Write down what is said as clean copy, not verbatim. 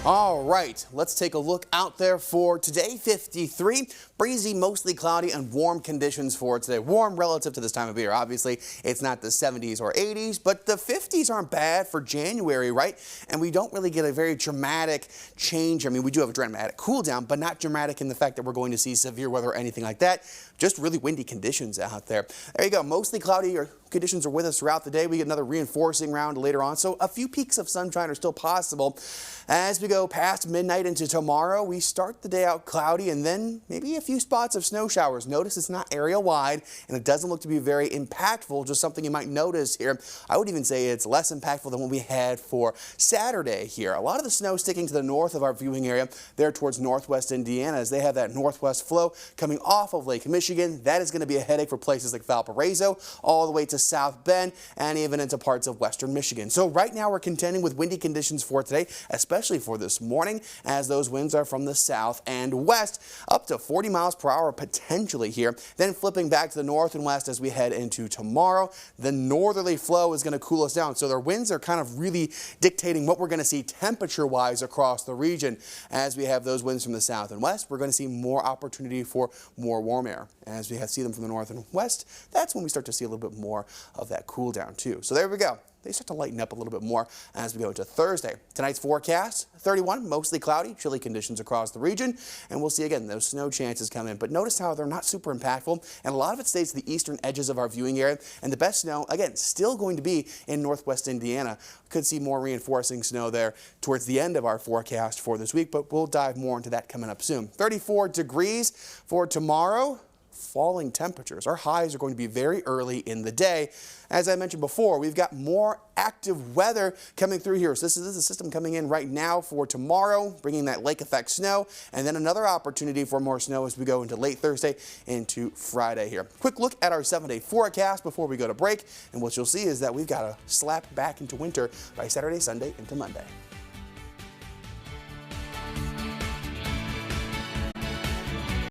All right, let's take a look out there for today. 53, breezy, mostly cloudy, and warm conditions for today. Warm relative to this time of year. Obviously, it's not the 70s or 80s, but the 50s aren't bad for January, right? And we don't really get a very dramatic change. I mean, we do have a dramatic cool down, but not dramatic in the fact that we're going to see severe weather or anything like that. Just really windy conditions out there. There you go. Mostly cloudy conditions are with us throughout the day. We get another reinforcing round later on, so a few peaks of sunshine are still possible. As we go past midnight into tomorrow, we start the day out cloudy and then maybe a few spots of snow showers. Notice it's not area wide and it doesn't look to be very impactful, just something you might notice here. I would even say it's less impactful than what we had for Saturday here. A lot of the snow sticking to the north of our viewing area there towards northwest Indiana as they have that northwest flow coming off of Lake Michigan. That is going to be a headache for places like Valparaiso all the way to South Bend and even into parts of western Michigan. So right now we're contending with windy conditions for today, especially for this morning, as those winds are from the south and west, up to 40 miles per hour potentially here. Then flipping back to the north and west as we head into tomorrow. The northerly flow is going to cool us down. So their winds are kind of really dictating what we're going to see temperature-wise across the region. As we have those winds from the south and west, we're going to see more opportunity for more warm air. As we see them from the north and west, that's when we start to see a little bit more of that cool down too. So there we go. They start to lighten up a little bit more as we go into Thursday. Tonight's forecast, 31, mostly cloudy, chilly conditions across the region. And we'll see again those snow chances come in. But notice how they're not super impactful. And a lot of it stays to the eastern edges of our viewing area. And the best snow, again, still going to be in northwest Indiana. Could see more reinforcing snow there towards the end of our forecast for this week. But we'll dive more into that coming up soon. 34 degrees for tomorrow. Falling temperatures. Our highs are going to be very early in the day. As I mentioned before, we've got more active weather coming through here. So this is a system coming in right now for tomorrow, bringing that lake effect snow, and then another opportunity for more snow as we go into late Thursday into Friday here. Quick look at our 7-day forecast before we go to break, and what you'll see is that we've got a slap back into winter by Saturday, Sunday, into Monday.